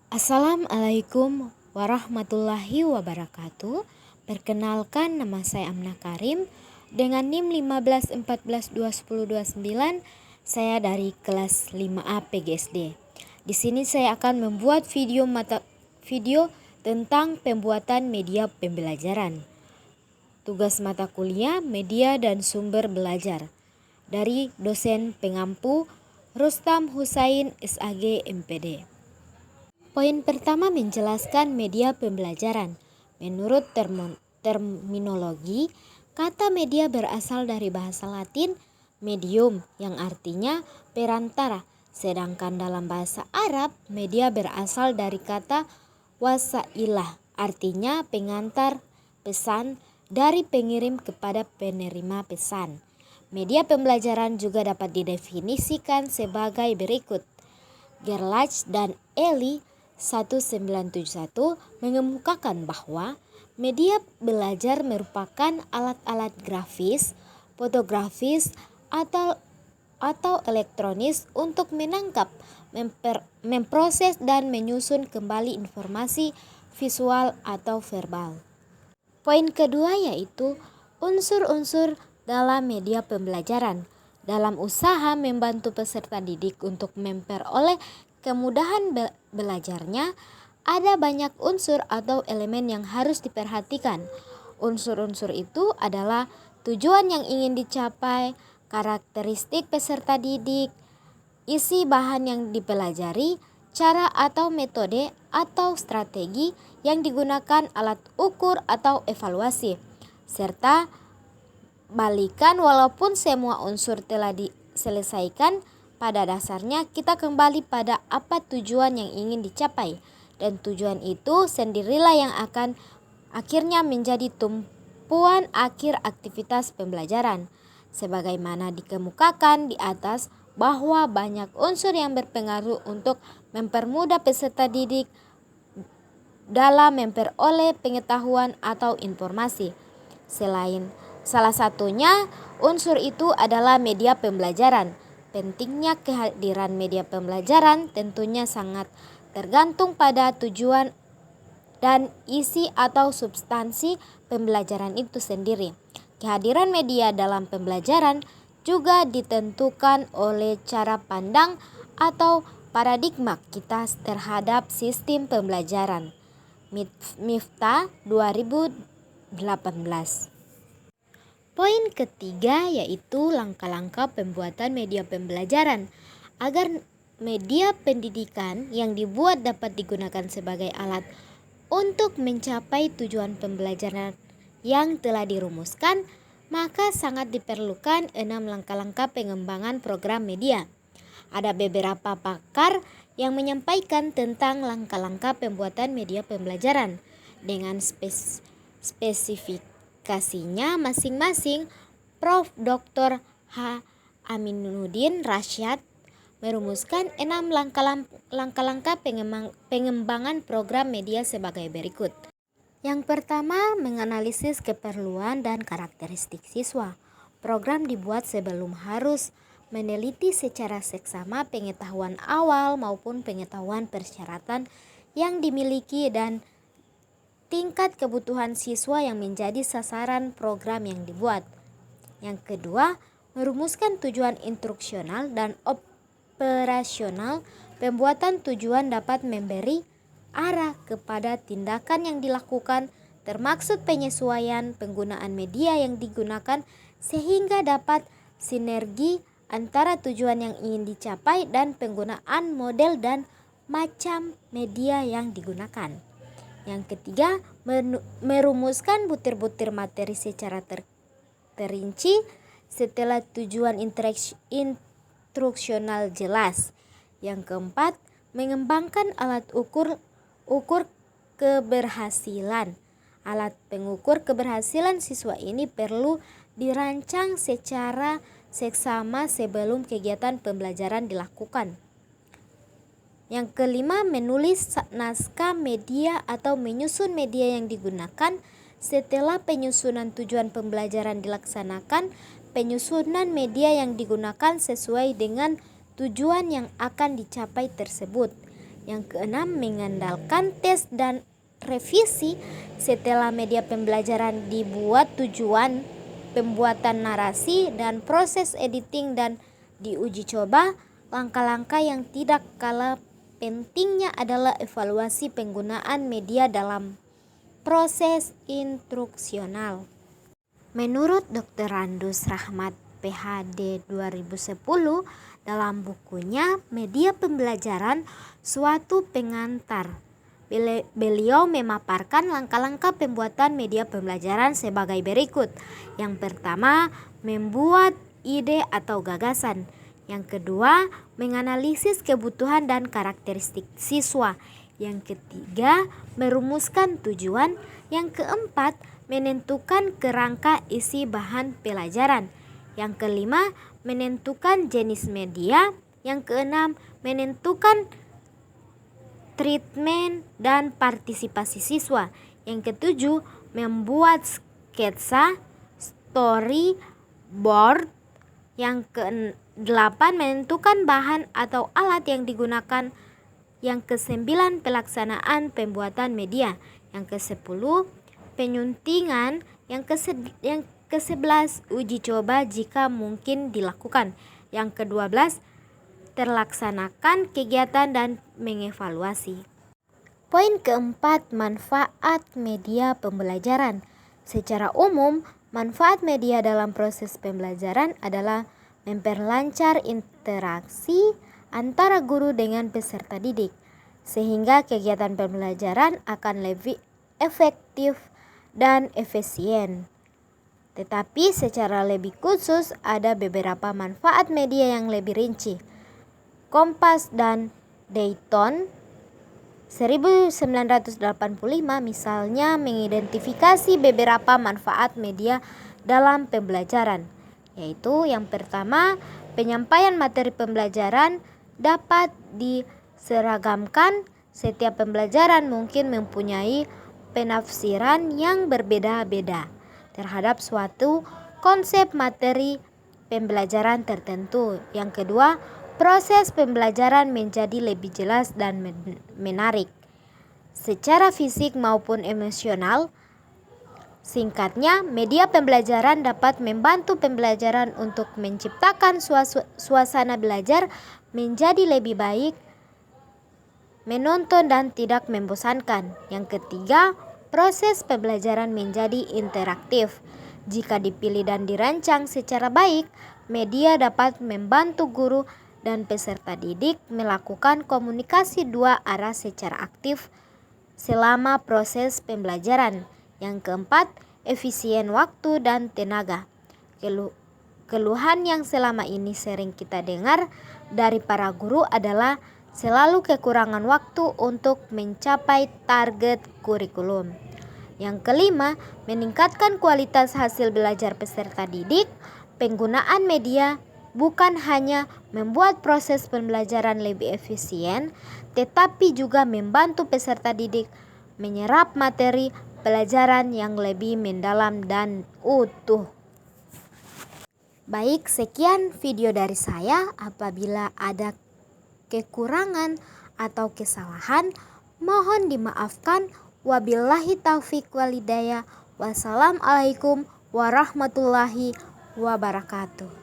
Assalamualaikum warahmatullahi wabarakatuh. Perkenalkan, nama saya Amna Karim dengan NIM 1514210209. Saya dari kelas 5A PGSD. Di sini saya akan membuat video tentang pembuatan media pembelajaran. Tugas mata kuliah media dan sumber belajar dari dosen pengampu Rustam Husain SAG MPD. Poin pertama menjelaskan media pembelajaran. Menurut terminologi, kata media berasal dari bahasa Latin medium yang artinya perantara. Sedangkan dalam bahasa Arab, media berasal dari kata wasailah, artinya pengantar pesan dari pengirim kepada penerima pesan. Media pembelajaran juga dapat didefinisikan sebagai berikut. Gerlach dan Eli 1971 mengemukakan bahwa media belajar merupakan alat-alat grafis, fotografis, atau elektronis untuk menangkap, memproses dan menyusun kembali informasi visual atau verbal. Poin kedua yaitu unsur-unsur dalam media pembelajaran. Dalam usaha membantu peserta didik untuk memperoleh kemudahan belajarnya, ada banyak unsur atau elemen yang harus diperhatikan. Unsur-unsur itu adalah tujuan yang ingin dicapai, karakteristik peserta didik, isi bahan yang dipelajari, cara atau metode atau strategi yang digunakan, alat ukur atau evaluasi, serta balikan. Walaupun semua unsur telah diselesaikan, pada dasarnya kita kembali pada apa tujuan yang ingin dicapai, dan tujuan itu sendirilah yang akan akhirnya menjadi tumpuan akhir aktivitas pembelajaran. Sebagaimana dikemukakan di atas bahwa banyak unsur yang berpengaruh untuk mempermudah peserta didik dalam memperoleh pengetahuan atau informasi. Salah satunya unsur itu adalah media pembelajaran. Pentingnya kehadiran media pembelajaran tentunya sangat tergantung pada tujuan dan isi atau substansi pembelajaran itu sendiri. Kehadiran media dalam pembelajaran juga ditentukan oleh cara pandang atau paradigma kita terhadap sistem pembelajaran. Miftah 2018. Poin ketiga yaitu langkah-langkah pembuatan media pembelajaran. Agar media pendidikan yang dibuat dapat digunakan sebagai alat untuk mencapai tujuan pembelajaran yang telah dirumuskan, maka sangat diperlukan 6 langkah-langkah pengembangan program media. Ada beberapa pakar yang menyampaikan tentang langkah-langkah pembuatan media pembelajaran dengan spesifikasinya masing-masing. Prof. Dr. H. Aminuddin Rasyad merumuskan 6 langkah-langkah pengembangan program media sebagai berikut. Yang pertama, menganalisis keperluan dan karakteristik siswa. Program dibuat sebelum harus meneliti secara seksama pengetahuan awal maupun pengetahuan persyaratan yang dimiliki dan tingkat kebutuhan siswa yang menjadi sasaran program yang dibuat. Yang kedua, merumuskan tujuan instruksional dan operasional. Pembuatan tujuan dapat memberi arah kepada tindakan yang dilakukan, termaksud penyesuaian penggunaan media yang digunakan sehingga dapat sinergi antara tujuan yang ingin dicapai dan penggunaan model dan macam media yang digunakan. Yang ketiga, merumuskan butir-butir materi secara terinci setelah tujuan instruksional jelas. Yang keempat, mengembangkan alat ukur keberhasilan. Alat pengukur keberhasilan siswa ini perlu dirancang secara seksama sebelum kegiatan pembelajaran dilakukan. Yang kelima, menulis naskah media atau menyusun media yang digunakan. Setelah penyusunan tujuan pembelajaran dilaksanakan, penyusunan media yang digunakan sesuai dengan tujuan yang akan dicapai tersebut. Yang keenam, mengandalkan tes dan revisi. Setelah media pembelajaran dibuat, tujuan pembuatan narasi dan proses editing dan diuji coba. Langkah-langkah yang tidak kalah pentingnya adalah evaluasi penggunaan media dalam proses instruksional. Menurut Dr. Randus Rahmat PhD 2010, dalam bukunya Media Pembelajaran Suatu Pengantar, beliau memaparkan langkah-langkah pembuatan media pembelajaran sebagai berikut. Yang pertama, membuat ide atau gagasan. Yang kedua, menganalisis kebutuhan dan karakteristik siswa. Yang ketiga, merumuskan tujuan. Yang keempat, menentukan kerangka isi bahan pelajaran. Yang kelima, menentukan jenis media. Yang keenam, menentukan treatment dan partisipasi siswa. Yang ketujuh, membuat sketsa, storyboard. Yang ke-8, menentukan bahan atau alat yang digunakan. Yang ke-9, pelaksanaan pembuatan media. Yang ke-10, penyuntingan. Yang ke-11, uji coba jika mungkin dilakukan. Yang ke-12, terlaksanakan kegiatan dan mengevaluasi. Poin keempat, manfaat media pembelajaran. Secara umum, manfaat media dalam proses pembelajaran adalah memperlancar interaksi antara guru dengan peserta didik, sehingga kegiatan pembelajaran akan lebih efektif dan efisien. Tetapi secara lebih khusus ada beberapa manfaat media yang lebih rinci. Kompas dan Dayton 1985 misalnya mengidentifikasi beberapa manfaat media dalam pembelajaran, yaitu yang pertama, penyampaian materi pembelajaran dapat diseragamkan. Setiap pembelajaran mungkin mempunyai penafsiran yang berbeda-beda terhadap suatu konsep materi pembelajaran tertentu. Yang kedua, proses pembelajaran menjadi lebih jelas dan menarik secara fisik maupun emosional. Singkatnya, media pembelajaran dapat membantu pembelajaran untuk menciptakan suasana belajar menjadi lebih baik, menonton dan tidak membosankan. Yang ketiga, proses pembelajaran menjadi interaktif. Jika dipilih dan dirancang secara baik, media dapat membantu guru dan peserta didik melakukan komunikasi dua arah secara aktif selama proses pembelajaran. Yang keempat, efisien waktu dan tenaga. Keluhan yang selama ini sering kita dengar dari para guru adalah selalu kekurangan waktu untuk mencapai target kurikulum. Yang kelima, meningkatkan kualitas hasil belajar peserta didik. Penggunaan media bukan hanya membuat proses pembelajaran lebih efisien, tetapi juga membantu peserta didik menyerap materi pelajaran yang lebih mendalam dan utuh. Baik, sekian video dari saya. Apabila ada kekurangan atau kesalahan, mohon dimaafkan. Wabillahi taufiq walhidayah. Wassalamualaikum warahmatullahi wabarakatuh.